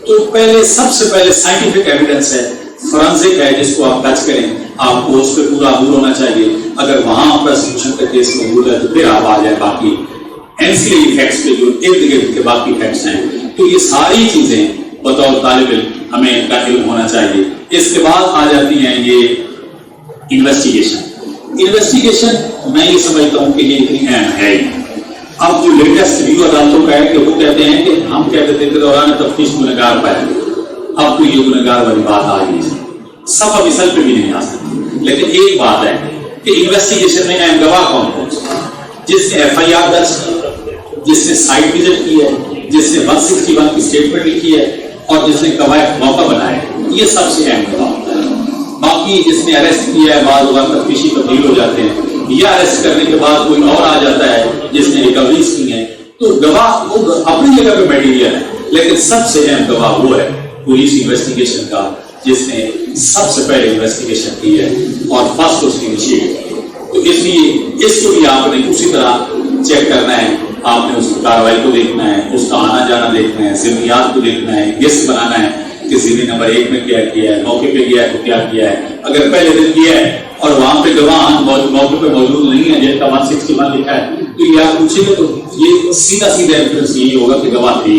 تو پہلے سب سے پہلے سائنٹیفک ایویڈنس ہے، فورنزک ہے، جس کو آپ ٹچ کریں آپ کو اس پہ پورا عبور ہونا چاہیے، اگر وہاں پروسیکیوشن کا کیس موجود ہے تو پھر آپ آ جائیں باقی اینسیلری فیکٹس پہ جو ارد گرد کے باقی فیکٹس ہیں۔ تو یہ ساری چیزیں بطور طالب علم ہمیں کا علم ہونا چاہیے۔ اس کے بعد آ جاتی ہیں یہ انویسٹیگیشن۔ میں یہ سمجھتا ہوں کہ یہ اتنی اہم ہے ہی۔ اب جو لیٹسٹ ویو عدالتوں کا ہے کہ وہ کہتے ہیں کہ ہم کہتے تھے کہ دوران تفتیش گنہگار پائے، اب تو یہ گنہگار والی بات آ گئی ہے، سب اب اصل پہ بھی نہیں آ سکتی، لیکن ایک بات ہے کہ انویسٹیگیشن میں اہم گواہ کون جس نے FIR درج کی، جس نے سائٹ وزٹ کی ہے، جس نے 161 کی اسٹیٹمنٹ لکھی ہے اور جس نے گواہ موقع بنایا ہے، یہ سب سے اہم گواہ ہوتا ہے۔ باقی جس نے اریسٹ کیا ہے، بعض اوقات تفتیشی تبدیل ہو جاتے ہیں، یا اریسٹ کرنے کے بعد کوئی اور آ جاتا ہے جس نے ریکوریز کی ہیں، تو گواہ وہ اپنی جگہ پہ میٹیریل ہے، لیکن سب سے اہم گواہ وہ ہے پولیس انویسٹیگیشن کا، جس نے سب سے پہلے انویسٹیگیشن کی ہے اور فرسٹ اس کی انیشیٹ کی ہے۔ تو اس لیے اس کو بھی آپ نے اسی طرح چیک کرنا ہے، آپ نے اس کی کاروائی کو دیکھنا ہے، اس کا آنا جانا دیکھنا ہے، ضمنیات کو دیکھنا ہے، لسٹ بنانا ہے کہ ضمن نمبر 1 میں کیا کیا ہے، موقع پہ گیا ہے تو کیا کیا ہے، اگر پہلے دن کیا ہے اور وہاں پہ گواہ موقع پہ موجود نہیں ہے جن کا 161 لکھا ہے، تو یہ آپ پوچھیں گے تو یہ سیدھا انفرنس یہی ہوگا کہ گواہ تھے۔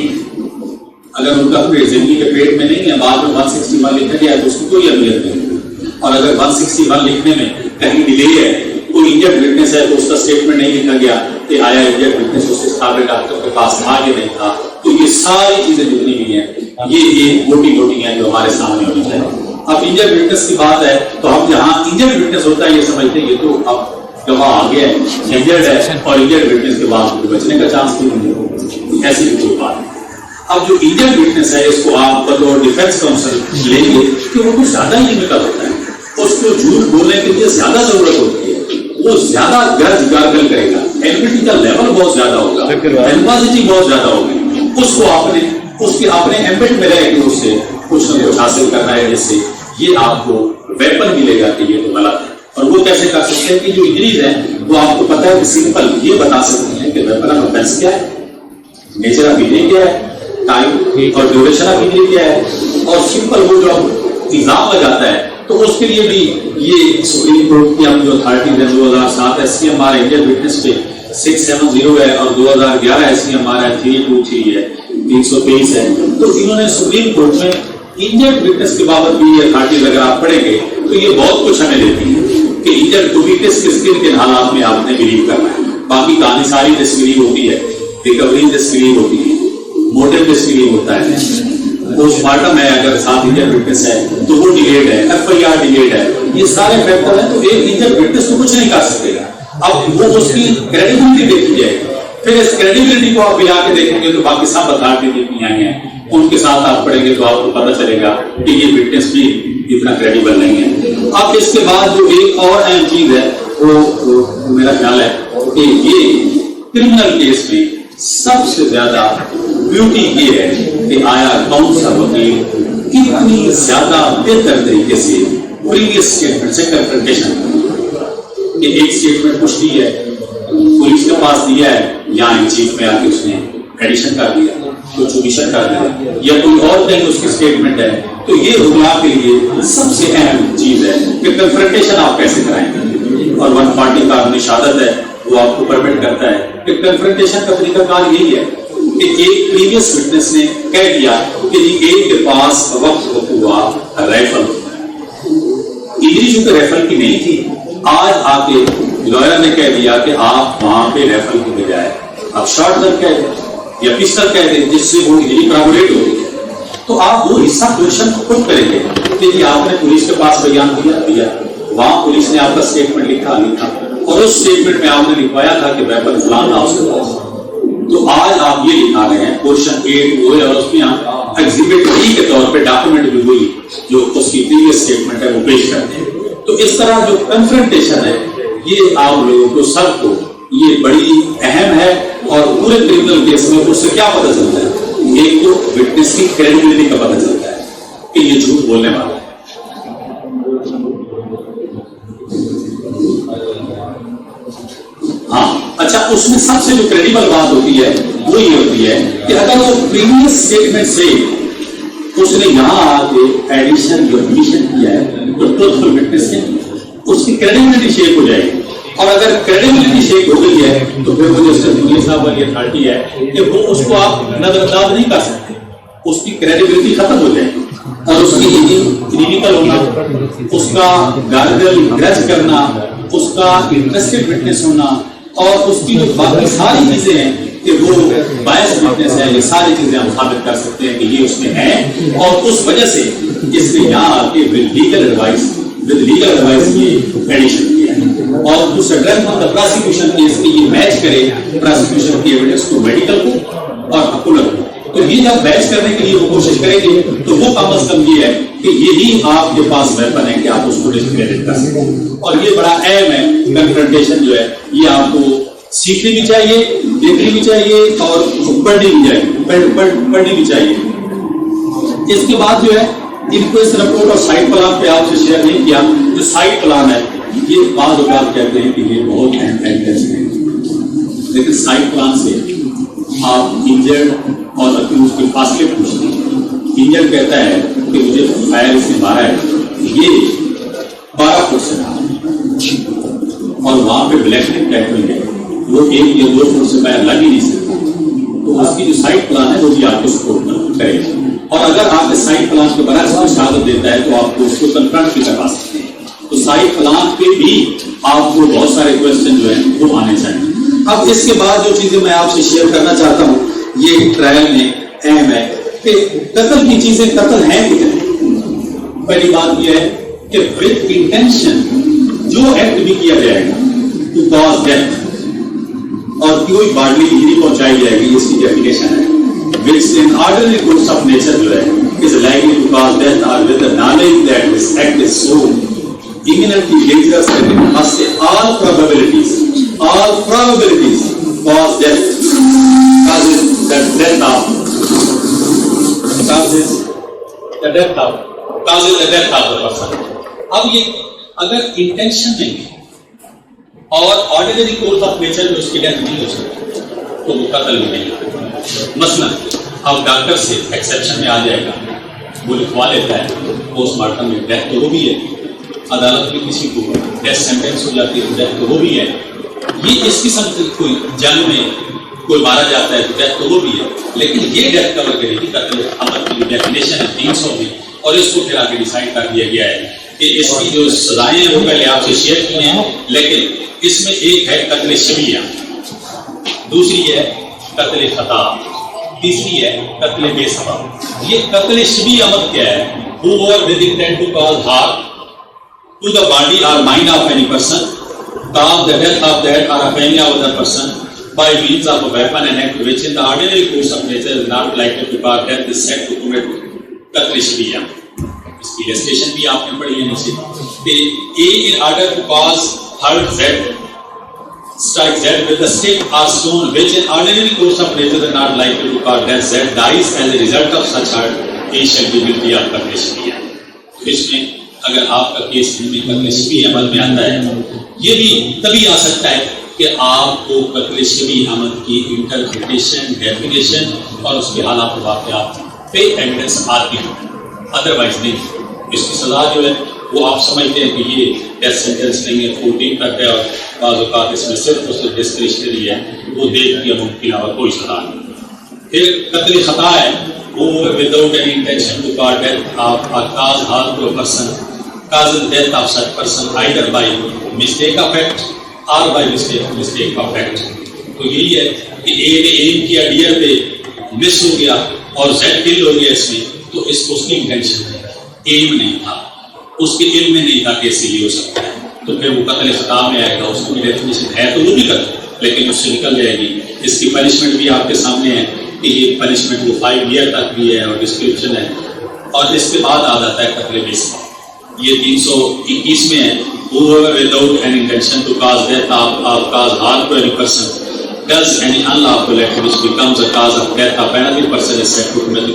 اگر ان کا زندگی کے پیٹ میں نہیں ہے، بعد میں 161 لکھا گیا ہے تو اس کی کوئی اہمیت نہیں، اور اگر 161 لکھنے میں کہیں ڈیلے ہے، کوئی انجرڈ وٹنس ہے تو اس کا اسٹیٹمنٹ نہیں لکھا گیا کہ آیا انجرڈ وٹنس اس سے ڈاکٹر کے پاس تھا کہ نہیں تھا، تو یہ ساری چیزیں جتنی بھی ہیں یہ موٹی ہیں جو ہمارے سامنے ہونی چاہیے۔ اب انجرڈ وٹنس کی بات ہے تو ہم جہاں انجرڈ وٹنس ہوتا ہے یہ سمجھتے ہیں یہ تو اب گواہ آ گیا ہے، انجرڈ ہے، اور انجرڈ وٹنس کے بعد بچنے کا چانس نہیں ہے، ایسی بھی کوئی بات نہیں۔ اب جو انجرڈ وٹنس ہے اس کو آپ بطور ڈیفینس کاؤنسل لیں گے کہ وہ کچھ زیادہ ہی نکل ہوتا ہے، اس کو جھوٹ بولنے کے لیے زیادہ ضرورت ہوتی ہے، وہ وہ زیادہ گرج گارگل کرے گا, ایلبیٹی کا لیول بہت زیادہ ہوگا, اینیموزٹی بہت زیادہ ہوگی. اس کو آپ نے ایمبٹ میں رہ کے اس سے کچھ نہ کچھ حاصل کرنا ہے, جس سے یہ آپ کو ویپن ملے گا کہ یہ تو غلط ہے. اور وہ کیسے کر سکتے ہیں کہ جو انجریز ہیں وہ آپ کو پتا ہے کہ سمپل یہ بتا سکتے ہیں کہ ویپن آف افینس کیا ہے, نیچر آف انجری کیا ہے, ٹائم اور ڈیوریشن آف انجری کیا ہے, اور سمپل وہ جو الزام لگاتا ہے. تو اس کے لیے بھی یہ سپریم کورٹ کی اب جو اتھارٹیز ہے 2007 S C M R Indian witness پہ 670 ہے, اور 2011 ایس سی ایم آر ہے 323 ہے 323 ہے. تو انہوں نے سپریم کورٹ میں انجرڈ وٹنس کے بابت بھی یہ اتھارٹیز اگر آپ پڑھیں گے تو یہ بہت کچھ ہمیں دیتی ہے کہ انجرڈ وٹنس کس کن حالات میں آپ نے بلیو کرنا ہے. باقی کہانی ساری ڈسبلیو ہوتی ہے, ریکوری ڈسبلیو ہوتی ہے, موٹو ڈسبلیو ہوتا ہے, پوسٹ مارٹم ہے اگر ساتھ انجرڈ وٹنس ہے تو وہ ڈیلیڈ ہے, ایف آئی آر ڈیلیڈ ہے. یہ سارے فیکٹر ہیں. تو ایک انجرڈ وٹنس تو کچھ نہیں کر سکے گا. اب وہ اس کی کریڈیبلٹی دیکھی جائے گی. پھر اس کریڈیبلٹی کو آپ ملا کے دیکھیں گے تو باقی سب اتھارٹی جتنی آئی ہیں ان کے ساتھ آپ پڑھیں گے تو آپ کو پتہ چلے گا کہ یہ وٹنس بھی اتنا کریڈیبل نہیں ہے. اب اس کے بعد جو ایک اور اہم چیز ہے وہ میرا خیال ہے کہ یہ کرمنل کیس میں سب سے زیادہ بیوٹی یہ ہے کہ آیا کون سا وکیل کتنی زیادہ بہتر طریقے سے پریویس اسٹیٹمنٹ سے کنفرنٹیشن کہ ایک اسٹیٹمنٹ کچھ دی ہے پولیس کے پاس دیا ہے یا ان چیف میں آ کے اس نے ایڈیشن کر دیا, کچھ اومیشن کر دیا یا کوئی اور کہیں اس کی اسٹیٹمنٹ ہے. تو یہ حکمراں کے لیے سب سے اہم چیز ہے کہ کنفرنٹیشن آپ کیسے کرائیں گے. اور 140 کا اپنی شہادت ہے وہ آپ کو پرمٹ کرتا ہے کہ کنفرنٹیشن کا طریقہ کار یہی ہے کہ ایک پریویس وٹنس نے کہہ دیا کہ ایک کے پاس وقت ہوا رائفل, انجری چونکہ رائفل کی نہیں تھی, آج آ کے لائر نے کہہ دیا کہ آپ وہاں پہ رائفل کی بجائے آپ شارٹ گن کہہ دیں یا پسٹل کہہ دیں جس سے وہ انجری کراولیٹ ہوتی ہے. تو آپ وہ حصہ کوشچن کو خود کریں گے کہ جی آپ نے پولیس کے پاس بیان دیا, وہاں پولیس نے آپ کا اسٹیٹمنٹ لکھا اور اس اسٹیٹمنٹ میں آپ نے لکھوایا تھا کہ ویپن فلاں تھا اس کے پاس. تو آج آپ یہ لکھا رہے ہیں کوشچن 8 ہوئے اور اس میں آپ ایگزیبٹ ڈی کے طور پہ ڈاکومنٹ بھی ہوئی جو اس کی پریویس اسٹیٹمنٹ ہے وہ پیش کرتے ہیں. تو اس طرح جو کنفرنٹیشن ہے یہ آپ لوگوں کو سب کو یہ بڑی اہم ہے. اور پورے کرمنل کیس میں اس سے کیا پتہ چلتا ہے, ایک تو وٹنس کی کریڈیبلٹی کا پتہ چلتا ہے کہ یہ جھوٹ بولنے والا ہے. ہاں اچھا, اس میں سب سے جو کریڈیبل بات ہوتی ہے وہ یہ ہوتی ہے کہ اگر وہ پریویس اسٹیٹمنٹ سے اس نے یہاں آ کے ایڈیشن یا اومیشن کیا ہے تو ٹروتفل وٹنس ہے, اس کی کریڈیبلٹی شیک ہو جائے گی. اور اگر کریڈیبلٹی شیک ہو گئی ہے تو پھر وہ جسٹس مغل صاحب والی اتھارٹی ہے کہ وہ اس کو آپ نظر انداز نہیں کر سکتے, اس کی کریڈیبلٹی ختم ہو جائے گی. اور اس کی کلینیکل ہونا, اس کا گارگل گرج کرنا, اس کا انٹرسٹڈ وٹنس ہونا, اور اس کی جو باقی ساری چیزیں ہیں کہ وہ باعث وٹنس ہے, یہ ساری چیزیں ہم ثابت کر سکتے ہیں کہ یہ اس میں ہے. اور اس وجہ سے اس نے یہاں آ کے ود لیگل ایڈوائس یہ ایڈیشن کیا ہے. اور to strengthen of the prosecution case کی یہ میچ کرے پروسیکیوشن کی ایویڈنس کو میڈیکل کو اور اپولر کو. تو یہ جب میچ کرنے کے لیے وہ کوشش کریں گے تو وہ کم از کم یہ ہے کہ یہی آپ کے پاس ویپن ہے کہ آپ اس کو ڈسکریڈٹ کر سکیں. اور یہ بڑا اہم ہے کنفرنٹیشن جو ہے یہ آپ کو سیکھنی بھی چاہیے, دیکھنی بھی چاہیے اور پڑھنی بھی چاہیے. اس کے بعد جو ہے ان کو اس رپورٹ اور سائٹ پلان پہ آپ سے شیئر نہیں کیا. جو سائٹ پلان ہے یہ بعض اوقات کہتے ہیں کہ یہ بہت اہم ہے, لیکن سائٹ پلان سے آپ انجرڈ اور اکیوز کے فاصلے پوچھتے ہیں. انجرڈ کہتا ہے کہ مجھے فائر سے مارا ہے, یہ 12 فٹ سے اور وہاں پہ بلیک ٹیکل ہے, وہ 1 یا 2 فٹ سے باہر لگ ہی نہیں سکتا. تو اس کی جو سائٹ پلان ہے وہ بھی آپ کو سپورٹ کرے گا. اور اگر آپ کے سائٹ پلان کے برعکس کو شہادت دیتا ہے تو آپ کو اس کو کنفرنٹ بھی کروا سکتے ہیں. تو سائٹ پلان پہ بھی آپ کو بہت سارے کوشچن جو ہیں وہ آنے چاہیے. اب اس کے بعد جو چیزیں میں آپ سے شیئر کرنا چاہتا ہوں یہ ٹرائل میں اہم ہے کہ قتل کی چیزیں قتل ہیں کتنے. پہلی بات یہ ہے کہ ود انٹینشن جو ایکٹ بھی کیا جائے گا ٹو کاز ڈیتھ اور کوئی باڈلی انجری پہنچائی جائے گی, اس کی ڈیفینیشن ہے which in ordinary course of nature جو ہے is likely to cause death or with the knowledge that this act is so imminently dangerous and it must say all probabilities cause death, causes the death of the person. اب یہ اگر intention نہیں ہے اور ordinary course of nature میں اس کی death نہیں ہو سکتی تو وہ قتل بھی نہیں ہوتا. مثلا اب ڈاکٹر سے ایکسیپشن میں آ جائے گا, وہ لکھوا لیتا ہے پوسٹ مارٹم میں ڈیتھ تو وہ بھی ہے, عدالت میں کسی کو ڈیتھ سینٹینس ہو جاتی ہے ڈیتھ تو وہ بھی ہے. یہ اس قسم کی کوئی جنگ میں کوئی مارا جاتا ہے تو ڈیتھ تو وہ بھی ہے, لیکن یہ ڈیتھ کور کرے گی قتل عمد کی ڈیفینیشن ہے 300 میں, اور اس کو پھر آگے ڈیسائڈ کر دیا گیا ہے کہ اس کی جو سزائیں ہیں وہ پہلے آپ سے شیئر کی ہیں, لیکن اس میں ایک ہے قتل شبیہ, دوسری ہے قتل خطا, تیسری ہے قتل بے سبب. یہ قتل شبیہ عمد کیا ہے؟ whoever with intent to cause harm to the body or mind of any person, cause the death of that or of any other person by means of a weapon and act which in the ordinary course of nature is not likely to cause death is said to commit قتل شبیہ. اس کی registration بھی آپ نے پڑھی ہے نیچے کہ A in order to cause hurt Z strike Z with the stick or stone which in ordinary course of nature is not likely to cause death, Z dies as a result of such hurt, he shall be guilty of قتل شبیہ. اس میں اگر آپ کا case میں قتل شبیہ عمل میں آتا ہے, یہ بھی تبھی آ سکتا ہے کہ آپ کو قتل شبیہ عمل کی انٹرپریٹیشن, ڈیفینیشن اور اس کے حالات واقعات پہ ایویڈنس آتی ہے, ادروائز نہیں. اس کی سزا جو ہے وہ آپ سمجھتے ہیں کہ یہ ڈیتھ سینٹینس نہیں ہے, 14 تک ہے, اور بعض اوقات اس میں صرف اور صرف ڈسکریشنری ہے, وہ دیکھ کے ان کے علاوہ کوئی سزا نہیں. پھر قتل خطا ہے, وہ without any intention to cause death of or cause harm to a person, cause death of such person either by mistake of act or by mistake of act. تو یہی ہے کہ اے نے ایم کیا, ڈیئر پہ مس ہو گیا اور زیڈ کل ہو گیا اس میں, تو اس کو اس کی انٹینشن ہے, ایم نہیں تھا, اس کے علم میں نہیں تھا کہ ایسے یہ ہو سکتا ہے, تو پھر وہ قتل خطا میں آئے گا. اس کو ڈیفینیشن ہے تو وہ بھی قتل, لیکن اس سے نکل جائے گی. اس کی پنشمنٹ بھی آپ کے سامنے ہے کہ یہ پنشمنٹ وہ 5 ایئر تک بھی ہے اور ڈسکرپشن ہے. اور اس کے بعد آ جاتا ہے قتل بے سبب, یہ 321 میں ہے. whoever without any intention to cause death or cause harm to any person does any unlawful act which becomes a cause of death of another person is said to commit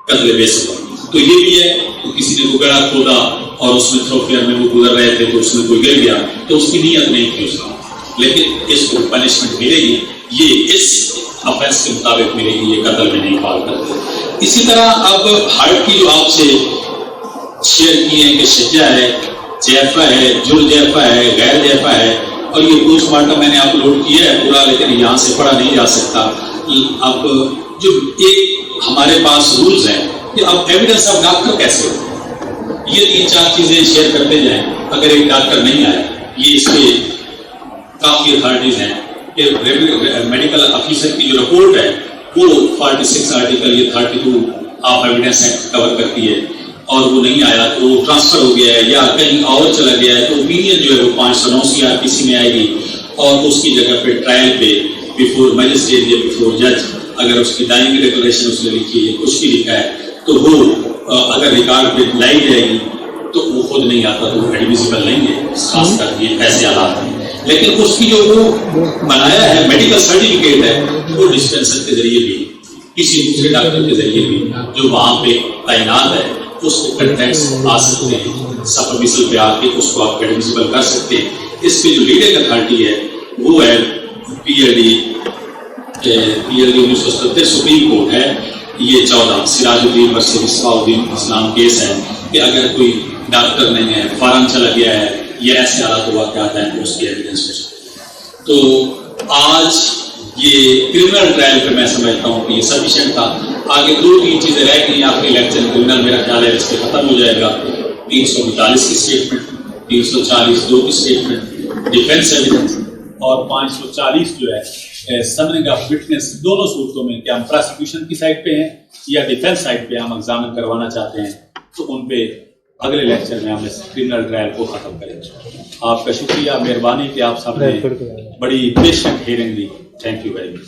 قتل بے سبب. تو یہ بھی ہے کہ کسی نے وہ گڑھا کھودا اور اس میں تھروفیئر میں وہ گزر رہے تھے تو اس میں کوئی گر گیا, تو اس کی نیت نہیں تھی اس کا, لیکن اس کو پنشمنٹ ملے گی, یہ اس افینس کے مطابق ملے گی, یہ قتل میں نہیں فال کرتے. اسی طرح اب ہارٹ کی جو آپ سے شیئر کی ہیں کہ شجا ہے, جیفا ہے, جل جیفا ہے, غیر جیفا ہے, اور یہ پوسٹ مارٹم میں نے اپلوڈ کیا ہے پورا, لیکن یہاں سے پڑھا نہیں جا سکتا. اب جو ایک ہمارے پاس رولز ہیں کہ اب ایویڈنس آف ڈاکٹر کیسے ہو, یہ 3-4 چیزیں شیئر کرتے جائیں. اگر ایک ڈاکٹر نہیں آیا, یہ اس کے کافی اتھارٹیز ہیں کہ میڈیکل آفیسر کی جو رپورٹ ہے وہ 46 آرٹیکل یہ 32 آف ایویڈنس ایکٹ کور کرتی ہے, اور وہ نہیں آیا تو وہ ٹرانسفر ہو گیا ہے یا کہیں اور چلا گیا ہے, تو اوپینین جو ہے وہ 509 CRPC میں آئے گی, اور اس کی جگہ پہ ٹرائل پہ بفور مجسٹریٹ یا بفور جج اگر اس کی ڈائنگ ڈیکلریشن اس نے لکھی ہے, کچھ بھی لکھا ہے, تو وہ اگر ریکارڈ پہ لائی جائے گی تو وہ خود نہیں آتا تو وہ ایڈمیسیبل نہیں ہے, خاص کر یہ ایسے حالات ہیں. لیکن اس کی جو وہ بنایا ہے میڈیکل سرٹیفکیٹ ہے, وہ ڈسپینسر کے ذریعے بھی, کسی دوسرے ڈاکٹر کے ذریعے بھی جو وہاں پہ تعینات ہے اس کو کنٹیکٹس آ سکتے ہیں, سفر مثل پہ آ کے اس کو آپ ایڈمیسیبل کر سکتے ہیں. اس کی جو لیڈنگ اتھارٹی ہے وہ ہے PLD 1977 سپریم کورٹ ہے. یہ 14 سراج الدین ورسز مصباح الدین اسلام کیس ہے کہ اگر کوئی ڈاکٹر نہیں ہے, فارن چلا گیا ہے, یا ایسے حالات واقعات ہیں تو اس کی ایویڈنس ہو سکتی ہے. تو آج یہ کرمنل ٹرائل پہ میں سمجھتا ہوں کہ یہ سفیشینٹ تھا. آگے 2-3 چیزیں رہ گئی آخری لیکچر کرمنل, میرا خیال ہے اس پہ ختم ہو جائے گا. 342 کی اسٹیٹمنٹ, 340(2) کی اسٹیٹمنٹ, ڈیفینس ایویڈنس, اور 540 جو ہے سمنگ آف وٹنس. دونوں صورتوں میں کہ ہم پراسیکیوشن کی سائڈ پہ ہیں یا ڈیفینس سائڈ پہ ہم ایگزامن کروانا چاہتے ہیں, تو ان پہ اگلے لیکچر میں ہم اس کرمنل ٹرائل کو ختم کریں گے. آپ کا شکریہ, مہربانی کہ آپ سب نے بڑی patient hearing the. Thank you very much.